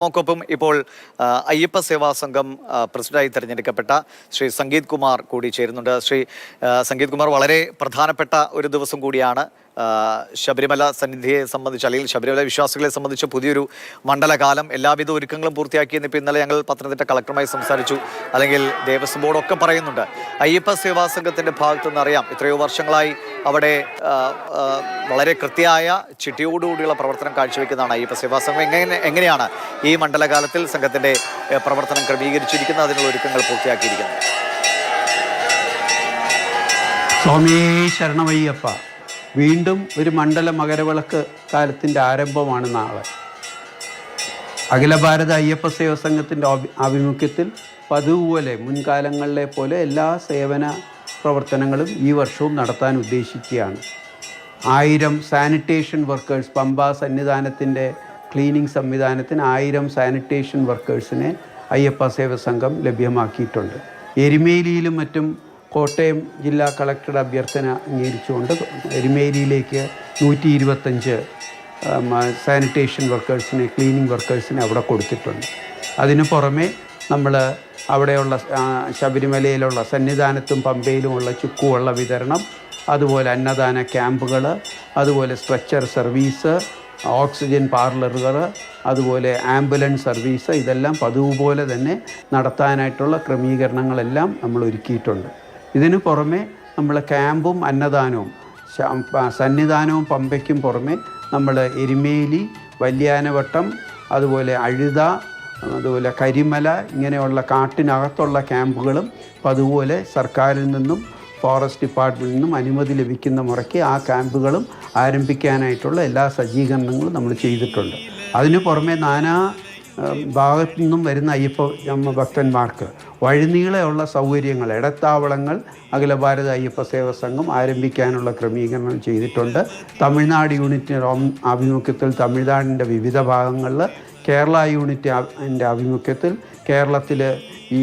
നമുക്കൊപ്പം ഇപ്പോൾ അയ്യപ്പ സേവാ സംഘം പ്രസിഡന്റായി തിരഞ്ഞെടുക്കപ്പെട്ട ശ്രീ സംഗീത് കുമാർ കൂടി ചേരുന്നുണ്ട്. ശ്രീ സംഗീത് കുമാർ, വളരെ പ്രധാനപ്പെട്ട ഒരു ദിവസം കൂടിയാണ്. ശബരിമല സന്നിധിയെ സംബന്ധിച്ച് അല്ലെങ്കിൽ ശബരിമല വിശ്വാസികളെ സംബന്ധിച്ച് പുതിയൊരു മണ്ഡലകാലം, എല്ലാവിധ ഒരുക്കങ്ങളും പൂർത്തിയാക്കിയെന്ന് ഇപ്പോൾ ഇന്നലെ ഞങ്ങൾ പത്തനംതിട്ട കളക്ടറുമായി സംസാരിച്ചു. അല്ലെങ്കിൽ ദേവസ്വം ബോർഡൊക്കെ പറയുന്നുണ്ട്. അയ്യപ്പ സേവാ സംഘത്തിൻ്റെ ഭാഗത്തു നിന്നറിയാം, എത്രയോ വർഷങ്ങളായി അവിടെ വളരെ കൃത്യമായ ചിട്ടയോടുകൂടിയുള്ള പ്രവർത്തനം കാഴ്ചവെക്കുന്നതാണ് അയ്യപ്പ സേവാ സംഘം. എങ്ങനെയാണ് ഈ മണ്ഡലകാലത്തിൽ സംഘത്തിൻ്റെ പ്രവർത്തനം ക്രമീകരിച്ചിരിക്കുന്നത്, അതിനുള്ള ഒരുക്കങ്ങൾ പൂർത്തിയാക്കിയിരിക്കുന്നത്? സ്വാമിയേ ശരണമയ്യപ്പ. വീണ്ടും ഒരു മണ്ഡല മകരവിളക്ക് കാലത്തിൻ്റെ ആരംഭമാണ് നാളെ. അഖില ഭാരത അയ്യപ്പ സേവാ സംഘത്തിൻ്റെ ആഭിമുഖ്യത്തിൽ പതിവ് പോലെ മുൻകാലങ്ങളിലെ പോലെ എല്ലാ സേവന പ്രവർത്തനങ്ങളും ഈ വർഷവും നടത്താൻ ഉദ്ദേശിക്കുകയാണ്. 1000 സാനിറ്റേഷൻ വർക്കേഴ്സ്, പമ്പ സന്നിധാനത്തിൻ്റെ ക്ലീനിങ് സംവിധാനത്തിന് 1000 സാനിറ്റേഷൻ വർക്കേഴ്സിനെ അയ്യപ്പ സേവാ സംഘം ലഭ്യമാക്കിയിട്ടുണ്ട്. എരുമേലിയിലും മറ്റും കോട്ടയം ജില്ലാ കളക്ടറുടെ അഭ്യർത്ഥന അംഗീകരിച്ചുകൊണ്ട് എരുമേലിയിലേക്ക് 125 സാനിറ്റേഷൻ വർക്കേഴ്സിനെ, ക്ലീനിങ് വർക്കേഴ്സിനെ അവിടെ കൊടുത്തിട്ടുണ്ട്. അതിനു പുറമെ നമ്മൾ അവിടെയുള്ള ശബരിമലയിലുള്ള സന്നിധാനത്തും പമ്പയിലുമുള്ള ചുക്കുവെള്ള വിതരണം, അതുപോലെ അന്നദാന ക്യാമ്പുകൾ, അതുപോലെ സ്ട്രെച്ചർ സർവീസ്, ഓക്സിജൻ പാർലറുകൾ, അതുപോലെ ആംബുലൻസ് സർവീസ്, ഇതെല്ലാം പതിവ് പോലെ തന്നെ നടത്താനായിട്ടുള്ള ക്രമീകരണങ്ങളെല്ലാം നമ്മൾ ഒരുക്കിയിട്ടുണ്ട്. ഇതിനു പുറമെ നമ്മൾ ക്യാമ്പും അന്നദാനവും സന്നിധാനവും പമ്പയ്ക്കും പുറമെ നമ്മൾ എരുമേലി, വല്യാനവട്ടം, അതുപോലെ അഴുത, അതുപോലെ കരിമല, ഇങ്ങനെയുള്ള കാട്ടിനകത്തുള്ള ക്യാമ്പുകളും അതുപോലെ സർക്കാരിൽ നിന്നും ഫോറസ്റ്റ് ഡിപ്പാർട്ട്മെൻറ്റിൽ നിന്നും അനുമതി ലഭിക്കുന്ന മുറയ്ക്ക് ആ ക്യാമ്പുകളും ആരംഭിക്കാനായിട്ടുള്ള എല്ലാ സജ്ജീകരണങ്ങളും നമ്മൾ ചെയ്തിട്ടുണ്ട്. അതിനു പുറമെ നാനാ ഭാഗത്തു നിന്നും വരുന്ന അയ്യപ്പ ഭക്തന്മാർക്ക് വഴിനീളെയുള്ള സൗകര്യങ്ങൾ, ഇടത്താവളങ്ങൾ അഖില ഭാരത അയ്യപ്പ സേവാ സംഘം ആരംഭിക്കാനുള്ള ക്രമീകരണം ചെയ്തിട്ടുണ്ട്. തമിഴ്നാട് യൂണിറ്റിൻ്റെ ആഭിമുഖ്യത്തിൽ തമിഴ്നാടിൻ്റെ വിവിധ ഭാഗങ്ങളിൽ, കേരള യൂണിറ്റിൻ്റെ ആഭിമുഖ്യത്തിൽ കേരളത്തിൽ ഈ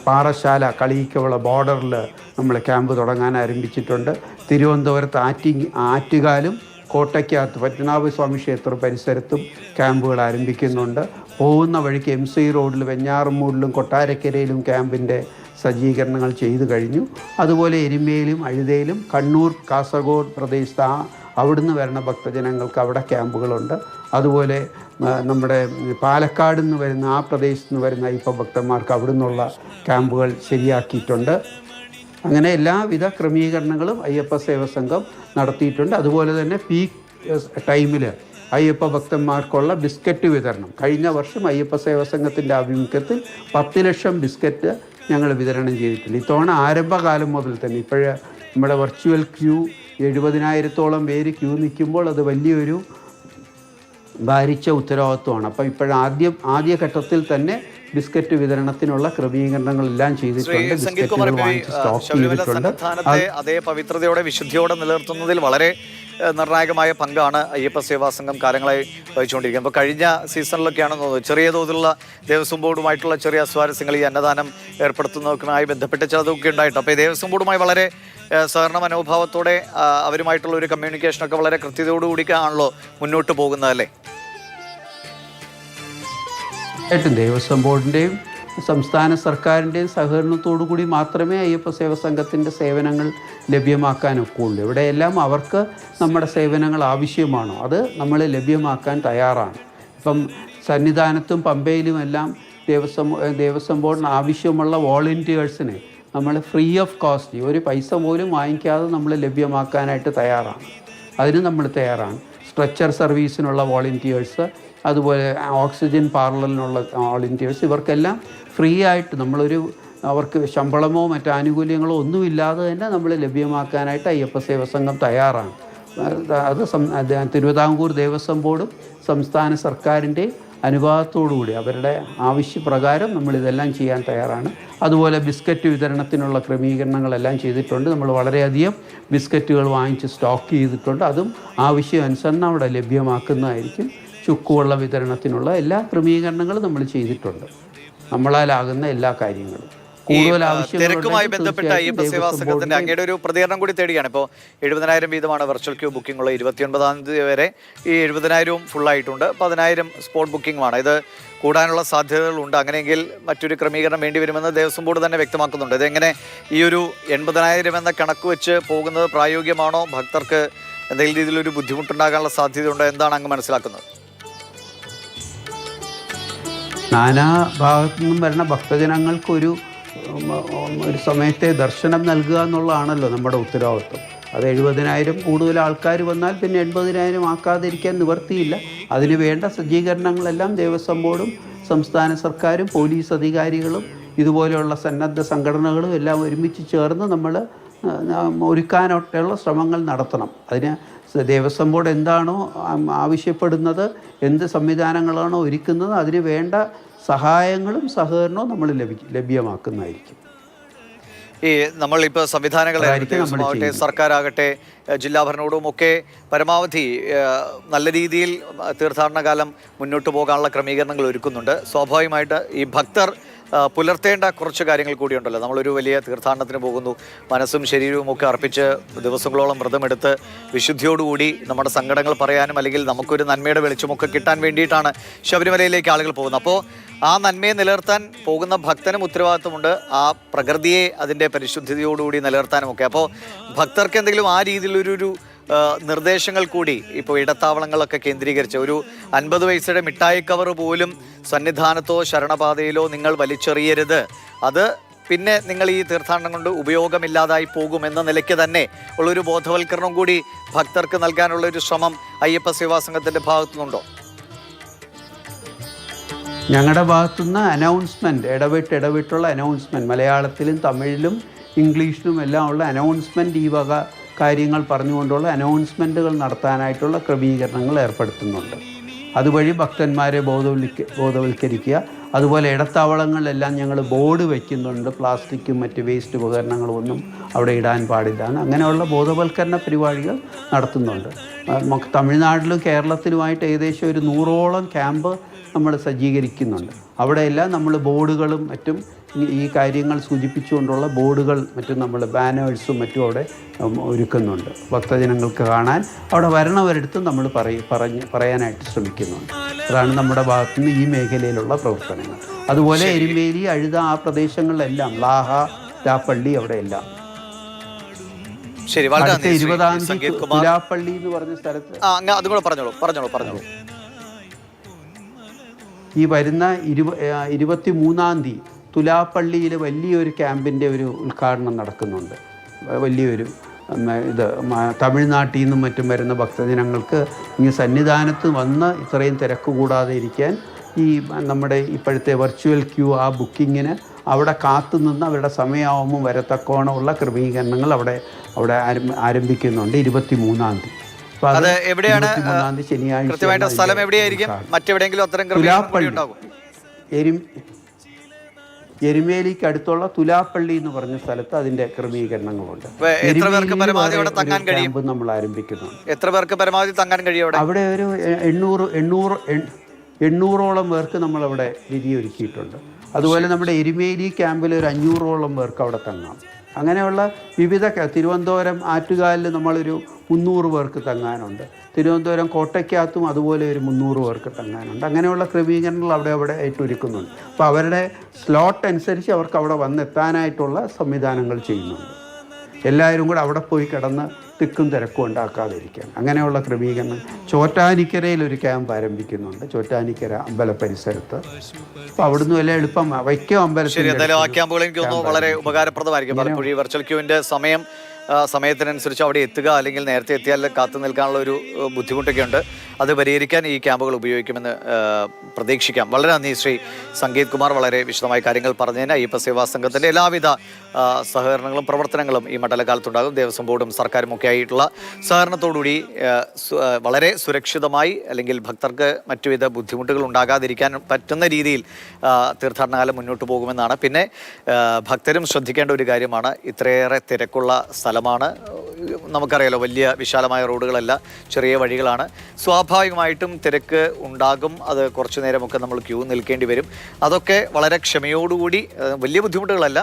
പാറശാല കളിയിക്കവള ബോർഡറിൽ നമ്മൾ ക്യാമ്പ് തുടങ്ങാൻ ആരംഭിച്ചിട്ടുണ്ട്. തിരുവനന്തപുരത്ത് ആറ്റുകാലും കോട്ടയ്ക്കകത്ത് പത്മനാഭസ്വാമി ക്ഷേത്ര പരിസരത്തും ക്യാമ്പുകൾ ആരംഭിക്കുന്നുണ്ട്. പോകുന്ന വഴിക്ക് MC റോഡിൽ വെഞ്ഞാറമൂടിലും കൊട്ടാരക്കരയിലും ക്യാമ്പിൻ്റെ സജ്ജീകരണങ്ങൾ ചെയ്തു കഴിഞ്ഞു. അതുപോലെ എരുമയിലും അഴുതയിലും കണ്ണൂർ, കാസർഗോഡ് പ്രദേശത്ത് അവിടുന്ന് വരുന്ന ഭക്തജനങ്ങൾക്ക് അവിടെ ക്യാമ്പുകളുണ്ട്. അതുപോലെ നമ്മുടെ പാലക്കാട് നിന്ന് വരുന്ന ആ പ്രദേശത്ത് നിന്ന് വരുന്ന അയ്യപ്പ ഭക്തന്മാർക്ക് അവിടെ നിന്നുള്ള ക്യാമ്പുകൾ ശരിയാക്കിയിട്ടുണ്ട്. അങ്ങനെ എല്ലാവിധ ക്രമീകരണങ്ങളും അയ്യപ്പ സേവാ സംഘം നടത്തിയിട്ടുണ്ട്. അതുപോലെ തന്നെ പീക്ക് ടൈമിൽ അയ്യപ്പ ഭക്തന്മാർക്കുള്ള ബിസ്ക്കറ്റ് വിതരണം, കഴിഞ്ഞ വർഷം അയ്യപ്പ സേവാ സംഘത്തിൻ്റെ ആഭിമുഖ്യത്തിൽ 10 ലക്ഷം ബിസ്ക്കറ്റ് ഞങ്ങൾ വിതരണം ചെയ്തിട്ടുണ്ട്. ഇത്തവണ ആരംഭകാലം മുതൽ തന്നെ ഇപ്പോഴ് നമ്മുടെ വെർച്വൽ ക്യൂ 70,000-ഓളം പേര് ക്യൂ നിൽക്കുമ്പോൾ അത് വലിയൊരു ഭാരിച്ച ഉത്തരവാദിത്വമാണ്. അപ്പോൾ ആദ്യഘട്ടത്തിൽ തന്നെ ബിസ്ക്കറ്റ് വിതരണത്തിനുള്ള ക്രമീകരണങ്ങളെല്ലാം ചെയ്തിട്ടുണ്ട്. ബിസ്ക്കറ്റുകൾ വാങ്ങിച്ച് സ്റ്റോക്ക് ചെയ്തിട്ടുണ്ട്. അതേ പവിത്രതയോടെ വിശുദ്ധിയോടെ നിലനിർത്തുന്നതിൽ വളരെ നിർണായകമായ പങ്കാണ് അയ്യപ്പ സേവാ സംഘം കാലങ്ങളായി വഹിച്ചുകൊണ്ടിരിക്കുന്നത്. അപ്പോൾ കഴിഞ്ഞ സീസണിലൊക്കെയാണെന്ന് തോന്നുന്നു ചെറിയ തോതിലുള്ള ദേവസ്വം ബോർഡുമായിട്ടുള്ള ചെറിയ സ്വാരസ്യങ്ങൾ, ഈ അന്നദാനം ഏർപ്പെടുത്തുന്നതുമായി ബന്ധപ്പെട്ട് ചിലതൊക്കെ ഉണ്ടായിട്ട്, അപ്പോൾ ഈ ദേവസ്വം ബോർഡുമായി വളരെ സഹകരണ മനോഭാവത്തോടെ അവരുമായിട്ടുള്ള ഒരു കമ്മ്യൂണിക്കേഷനൊക്കെ വളരെ കൃത്യതയോടുകൂടിയാണല്ലോ മുന്നോട്ട് പോകുന്നതല്ലേ? ദേവസ്വം ബോർഡിൻ്റെയും സംസ്ഥാന സർക്കാരിൻ്റെയും സഹകരണത്തോടു കൂടി മാത്രമേ അയ്യപ്പ സേവാ സംഘത്തിൻ്റെ സേവനങ്ങൾ ലഭ്യമാക്കാനൊക്കെയുള്ളൂ. ഇവിടെയെല്ലാം അവർക്ക് നമ്മുടെ സേവനങ്ങൾ ആവശ്യമാണോ അത് നമ്മൾ ലഭ്യമാക്കാൻ തയ്യാറാണ്. ഇപ്പം സന്നിധാനത്തും പമ്പയിലുമെല്ലാം ദേവസ്വം ബോർഡിന് ആവശ്യമുള്ള വോളണ്ടിയേഴ്സിനെ നമ്മൾ ഫ്രീ ഓഫ് കോസ്റ്റ്, ഒരു പൈസ പോലും വാങ്ങിക്കാതെ നമ്മൾ ലഭ്യമാക്കാനായിട്ട് തയ്യാറാണ്. അതിന് നമ്മൾ തയ്യാറാണ്. സ്ട്രെച്ചർ സർവീസിനുള്ള വോളണ്ടിയേഴ്സ്, അതുപോലെ ഓക്സിജൻ പാർലറിനുള്ള വോളണ്ടിയേഴ്സ്, ഇവർക്കെല്ലാം ഫ്രീ ആയിട്ട് അവർക്ക് ശമ്പളമോ മറ്റ് ആനുകൂല്യങ്ങളോ ഒന്നുമില്ലാതെ തന്നെ നമ്മൾ ലഭ്യമാക്കാനായിട്ട് അയ്യപ്പ സേവാ സംഘം തയ്യാറാണ്. അത് തിരുവിതാംകൂർ ദേവസ്വം ബോർഡും സംസ്ഥാന സർക്കാരിൻ്റെ അനുവാദത്തോടുകൂടി അവരുടെ ആവശ്യപ്രകാരം നമ്മളിതെല്ലാം ചെയ്യാൻ തയ്യാറാണ്. അതുപോലെ ബിസ്ക്കറ്റ് വിതരണത്തിനുള്ള ക്രമീകരണങ്ങളെല്ലാം ചെയ്തിട്ടുണ്ട്. നമ്മൾ വളരെയധികം ബിസ്ക്കറ്റുകൾ വാങ്ങിച്ച് സ്റ്റോക്ക് ചെയ്തിട്ടുണ്ട്. അതും ആവശ്യാനുസരണം അവിടെ ലഭ്യമാക്കുന്നതായിരിക്കും. ചുക്കുവെള്ള വിതരണത്തിനുള്ള എല്ലാ ക്രമീകരണങ്ങളും നമ്മൾ ചെയ്തിട്ടുണ്ട്, നമ്മളാലാകുന്ന എല്ലാ കാര്യങ്ങളും. കൂടുതൽ തിരക്കുമായി ബന്ധപ്പെട്ട അയ്യപ്പ സേവാ സംഘത്തിന്റെ അങ്ങയുടെ ഒരു പ്രതികരണം കൂടി തേടിയാണ്. ഇപ്പോൾ 70,000 വീതമാണ് വെർച്വൽ ക്യൂ ബുക്കിംഗ് ഉള്ളത്. 29-ാം തീയതി വരെ ഈ 70,000 ഫുള്ളായിട്ടുണ്ട്. 10,000 സ്പോട്ട് ബുക്കിംഗുമാണ്. ഇത് കൂടാനുള്ള സാധ്യതകളുണ്ട്. അങ്ങനെയെങ്കിൽ മറ്റൊരു ക്രമീകരണം വേണ്ടി വരുമെന്ന് ദേവസ്വം ബോർഡ് തന്നെ വ്യക്തമാക്കുന്നുണ്ട്. ഇതെങ്ങനെ ഈ ഒരു 80,000 എന്ന കണക്ക് വെച്ച് പോകുന്നത് പ്രായോഗികമാണോ? ഭക്തർക്ക് എന്തെങ്കിലും രീതിയിലൊരു ബുദ്ധിമുട്ടുണ്ടാകാനുള്ള സാധ്യതയുണ്ടോ? എന്താണ് അങ്ങ് മനസ്സിലാക്കുന്നത്? നാനാ ഭാഗത്തു നിന്നും വരുന്ന ഭക്തജനങ്ങൾക്കൊരു സമയത്തെ ദർശനം നൽകുക എന്നുള്ളതാണല്ലോ നമ്മുടെ ഉത്തരവാദിത്വം. അത് 70,000 കൂടുതൽ ആൾക്കാർ വന്നാൽ പിന്നെ 80,000 ആക്കാതിരിക്കാൻ നിവർത്തിയില്ല. അതിന് വേണ്ട സജ്ജീകരണങ്ങളെല്ലാം ദേവസ്വം ബോർഡും സംസ്ഥാന സർക്കാരും പോലീസ് അധികാരികളും ഇതുപോലെയുള്ള സന്നദ്ധ സംഘടനകളും എല്ലാം ഒരുമിച്ച് ചേർന്ന് നമ്മൾ ഒരുക്കാനായിട്ടുള്ള ശ്രമങ്ങൾ നടത്തണം. അതിന് ദേവസ്വം ബോർഡ് എന്താണോ ആവശ്യപ്പെടുന്നത്, എന്ത് സംവിധാനങ്ങളാണോ ഒരുക്കുന്നത്, അതിന് വേണ്ട സഹായങ്ങളും സഹകരണവും നമ്മൾ ലഭ്യമാക്കുന്നതായിരിക്കും. ഈ നമ്മളിപ്പോൾ സംവിധാനങ്ങളാകട്ടെ സർക്കാരാകട്ടെ ജില്ലാ ഭരണകൂടവും ഒക്കെ പരമാവധി നല്ല രീതിയിൽ തീർത്ഥാടന കാലം മുന്നോട്ട് പോകാനുള്ള ക്രമീകരണങ്ങൾ ഒരുക്കുന്നുണ്ട്. സ്വാഭാവികമായിട്ട് ഈ ഭക്തർ പുലർത്തേണ്ട കുറച്ച് കാര്യങ്ങൾ കൂടിയുണ്ടല്ലോ. നമ്മളൊരു വലിയ തീർത്ഥാടനത്തിന് പോകുന്നു, മനസ്സും ശരീരവും ഒക്കെ അർപ്പിച്ച് ദിവസങ്ങളോളം വ്രതമെടുത്ത് വിശുദ്ധിയോടുകൂടി നമ്മുടെ സങ്കടങ്ങൾ പറയാനും അല്ലെങ്കിൽ നമുക്കൊരു നന്മയുടെ വെളിച്ചമൊക്കെ കിട്ടാൻ വേണ്ടിയിട്ടാണ് ശബരിമലയിലേക്ക് ആളുകൾ പോകുന്നത്. അപ്പോൾ ആ നന്മയെ നിലനിർത്താൻ പോകുന്ന ഭക്തനും ഉത്തരവാദിത്വമുണ്ട്, ആ പ്രകൃതിയെ അതിൻ്റെ പരിശുദ്ധിയോടുകൂടി നിലനിർത്താനുമൊക്കെ. അപ്പോൾ ഭക്തർക്ക് എന്തെങ്കിലും ആ രീതിയിലൊരു നിർദ്ദേശങ്ങൾ കൂടി ഇപ്പോൾ ഇടത്താവളങ്ങളൊക്കെ കേന്ദ്രീകരിച്ച് ഒരു 50 പൈസയുടെ മിഠായി കവർ പോലും സന്നിധാനത്തോ ശരണപാതയിലോ നിങ്ങൾ വലിച്ചെറിയരുത്, അത് പിന്നെ നിങ്ങൾ ഈ തീർത്ഥാടനം കൊണ്ട് ഉപയോഗമില്ലാതായി പോകുമെന്ന നിലയ്ക്ക് തന്നെ ഉള്ളൊരു ബോധവൽക്കരണം കൂടി ഭക്തർക്ക് നൽകാനുള്ളൊരു ശ്രമം അയ്യപ്പ സേവാ സംഘത്തിൻ്റെ ഭാഗത്തുനിന്നുണ്ടോ? ഞങ്ങളുടെ ഭാഗത്തുനിന്ന് അനൗൺസ്മെൻറ്റ് ഇടവിട്ടുള്ള അനൗൺസ്മെൻറ്റ് മലയാളത്തിലും തമിഴിലും ഇംഗ്ലീഷിലും എല്ലാം ഉള്ള അനൗൺസ്മെൻറ്റ്, ഈ വക കാര്യങ്ങൾ പറഞ്ഞുകൊണ്ടുള്ള അനൗൺസ്മെൻറ്റുകൾ നടത്താനായിട്ടുള്ള ക്രമീകരണങ്ങൾ ഏർപ്പെടുത്തുന്നുണ്ട്. അതുവഴി ഭക്തന്മാരെ ബോധവൽക്കരിക്കുക. അതുപോലെ ഇടത്താവളങ്ങളിലെല്ലാം ഞങ്ങൾ ബോർഡ് വയ്ക്കുന്നുണ്ട്, പ്ലാസ്റ്റിക്കും മറ്റ് വേസ്റ്റ് ഉപകരണങ്ങളും ഒന്നും അവിടെ ഇടാൻ പാടില്ല. അങ്ങനെയുള്ള ബോധവൽക്കരണ പരിപാടികൾ നടത്തുന്നുണ്ട്. തമിഴ്നാട്ടിലും കേരളത്തിലുമായിട്ട് ഏകദേശം ഒരു 100ഓളം ക്യാമ്പ് നമ്മൾ സജ്ജീകരിക്കുന്നുണ്ട്. അവിടെയെല്ലാം നമ്മൾ ബോർഡുകളും മറ്റും ഈ കാര്യങ്ങൾ സൂചിപ്പിച്ചുകൊണ്ടുള്ള ബോർഡുകൾ മറ്റും നമ്മൾ ബാനേഴ്സും മറ്റും അവിടെ ഒരുക്കുന്നുണ്ട്. ഭക്തജനങ്ങൾക്ക് കാണാൻ അവിടെ വരണവരടുത്തും നമ്മൾ പറയാനായിട്ട് ശ്രമിക്കുന്നുണ്ട്. അതാണ് നമ്മുടെ ഭാഗത്തുനിന്ന് ഈ മേഖലയിലുള്ള പ്രവർത്തനങ്ങൾ. അതുപോലെ എരുമേലി, അഴുത, ആ പ്രദേശങ്ങളിലെല്ലാം ലാഹ, ലാപ്പള്ളി അവിടെയെല്ലാം. അടുത്ത 20-ാം തീയതി തുലാപ്പള്ളി എന്ന് പറഞ്ഞ സ്ഥലത്ത് ഈ വരുന്ന 23-ാം തീയതി തുലാപ്പള്ളിയിൽ വലിയൊരു ക്യാമ്പിൻ്റെ ഒരു ഉദ്ഘാടനം നടക്കുന്നുണ്ട്. വലിയൊരു തമിഴ്നാട്ടിൽ നിന്നും മറ്റും വരുന്ന ഭക്തജനങ്ങൾക്ക് ഈ സന്നിധാനത്ത് വന്ന് ഇത്രയും തിരക്ക് കൂടാതെ ഇരിക്കാൻ ഈ നമ്മുടെ ഇപ്പോഴത്തെ വെർച്വൽ ക്യൂ ആ ബുക്കിങ്ങിന് അവിടെ കാത്തുനിന്ന് അവരുടെ സമയമാകുമ്പോൾ വരത്തക്കോണമുള്ള ക്രമീകരണങ്ങൾ അവിടെ ആരംഭിക്കുന്നുണ്ട് 23-ാം തീയതി. അത് എവിടെയാണ്? ശനിയാഴ്ച സ്ഥലം എവിടെയായിരിക്കും? മറ്റെവിടെയെങ്കിലും അത്തരം ക്രമീകരണങ്ങൾ ഉണ്ടാകും? എരുമേലിക്ക് അടുത്തുള്ള തുലാപ്പള്ളി എന്ന് പറഞ്ഞ സ്ഥലത്ത് അതിന്റെ ക്രമീകരണങ്ങളുണ്ട്. ക്യാമ്പ് നമ്മൾ ആരംഭിക്കുന്നുണ്ട്. എത്ര പേർക്ക് പരമാവധി തങ്ങാൻ കഴിയും? അവിടെ ഒരു 800ഓളം പേർക്ക് നമ്മളവിടെ വിധിയൊരുക്കിയിട്ടുണ്ട്. അതുപോലെ നമ്മുടെ എരുമേലി ക്യാമ്പിൽ ഒരു 500ഓളം പേർക്ക് അവിടെ തങ്ങാം. അങ്ങനെയുള്ള വിവിധ തിരുവനന്തപുരം ആറ്റുകാലിൽ നമ്മളൊരു 300 പേർക്ക് തങ്ങാനുണ്ട്. തിരുവനന്തപുരം കോട്ടയ്ക്കകത്തും അതുപോലെ ഒരു 300 പേർക്ക് തങ്ങാനുണ്ട്. അങ്ങനെയുള്ള ക്രമീകരണങ്ങൾ അവിടെ ആയിട്ട് ഒരുക്കുന്നുണ്ട്. അപ്പോൾ അവരുടെ സ്ലോട്ട് അനുസരിച്ച് അവർക്ക് അവിടെ വന്നെത്താനായിട്ടുള്ള സംവിധാനങ്ങൾ ചെയ്യുന്നുണ്ട്. എല്ലാവരും കൂടെ അവിടെ പോയി കിടന്ന് തിക്കും തിരക്കും ഉണ്ടാക്കാതിരിക്കാൻ അങ്ങനെയുള്ള ക്രമീകരണം. ചോറ്റാനിക്കരയിൽ ഒരു ക്യാമ്പ് ആരംഭിക്കുന്നുണ്ട്, ചോറ്റാനിക്കര അമ്പല പരിസരത്ത്. അപ്പോൾ അവിടുന്ന് വല്ല എളുപ്പം വൈക്കം അമ്പലത്തിൽ വളരെ ഉപകാരപ്രദമായിരിക്കും. പലപ്പോഴും ഈ വെർച്വൽ ക്യൂവിൻ്റെ സമയത്തിനനുസരിച്ച് അവിടെ എത്തുക, അല്ലെങ്കിൽ നേരത്തെ എത്തിയാൽ കാത്തു നിൽക്കാനുള്ള ഒരു ബുദ്ധിമുട്ടൊക്കെ ഉണ്ട്. അത് പരിഹരിക്കാൻ ഈ ക്യാമ്പുകൾ ഉപയോഗിക്കുമെന്ന് പ്രതീക്ഷിക്കാം. വളരെ നന്ദി ശ്രീ സംഗീത് കുമാർ, വളരെ വിശദമായ കാര്യങ്ങൾ പറഞ്ഞതിന്. അയ്യപ്പ സേവാ സംഘത്തിൻ്റെ എല്ലാവിധ സഹകരണങ്ങളും പ്രവർത്തനങ്ങളും ഈ മണ്ഡലകാലത്തുണ്ടാകും. ദേവസ്വം ബോർഡും സർക്കാരും ഒക്കെ ആയിട്ടുള്ള സഹകരണത്തോടുകൂടി വളരെ സുരക്ഷിതമായി, അല്ലെങ്കിൽ ഭക്തർക്ക് മറ്റുവിധ ബുദ്ധിമുട്ടുകൾ ഉണ്ടാകാതിരിക്കാൻ പറ്റുന്ന രീതിയിൽ തീർത്ഥാടനകാലം മുന്നോട്ട് പോകുമെന്നാണ്. പിന്നെ ഭക്തരും ശ്രദ്ധിക്കേണ്ട ഒരു കാര്യമാണ്, ഇത്രയേറെ തിരക്കുള്ള സ്ഥലമാണ്. നമുക്കറിയാലോ, വലിയ വിശാലമായ റോഡുകളല്ല, ചെറിയ വഴികളാണ്. സ്വാഭാവികമായിട്ടും തിരക്ക് ഉണ്ടാകും. അത് കുറച്ചു നേരമൊക്കെ നമ്മൾ ക്യൂ നിൽക്കേണ്ടി വരും. അതൊക്കെ വളരെ ക്ഷമയോടുകൂടി, വലിയ ബുദ്ധിമുട്ടുകളല്ല,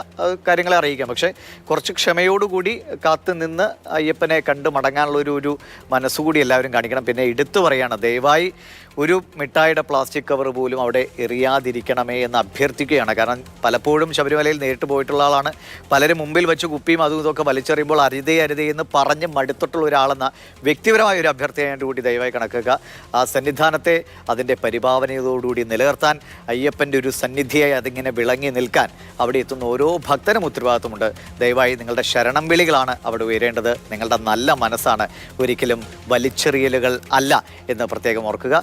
കാര്യങ്ങളെ അറിയിക്കാം. പക്ഷേ കുറച്ച് ക്ഷമയോടുകൂടി കാത്തു നിന്ന് അയ്യപ്പനെ കണ്ട് മടങ്ങാനുള്ള ഒരു മനസ്സുകൂടി എല്ലാവരും കാണിക്കണം. പിന്നെ എടുത്തു പറയാണ്, ദയവായി ഒരു മിഠായിയുടെ പ്ലാസ്റ്റിക് കവർ പോലും അവിടെ എറിയാതിരിക്കണമേ എന്ന് അഭ്യർത്ഥിക്കുകയാണ്. കാരണം പലപ്പോഴും ശബരിമലയിൽ നേരിട്ട് പോയിട്ടുള്ള ആളാണ്. പലരും മുമ്പിൽ വെച്ച് കുപ്പിയും അതും ഇതൊക്കെ വലിച്ചെറിയുമ്പോൾ അരുതേ എന്ന് പറഞ്ഞ് മടുത്തിട്ടുള്ള ഒരാളെന്ന വ്യക്തിപരമായ ഒരു അഭ്യർത്ഥനയായിട്ട് കൂടി ദയവായി കണക്കുക. ആ സന്നിധാനത്തെ അതിൻ്റെ പരിഭാവനയോടുകൂടി നിലനിർത്താൻ, അയ്യപ്പൻ്റെ ഒരു സന്നിധിയായി അതിങ്ങനെ വിളങ്ങി നിൽക്കാൻ അവിടെ എത്തുന്ന ഓരോ ഭക്തനും ഉത്തരവാദിത്വമുണ്ട്. ദയവായി നിങ്ങളുടെ ശരണം വിളികളാണ് അവിടെ ഉയരേണ്ടത്. നിങ്ങളുടെ നല്ല മനസ്സാണ്, ഒരിക്കലും വലിച്ചെറിയലുകൾ അല്ല എന്ന് പ്രത്യേകം ഓർക്കുക.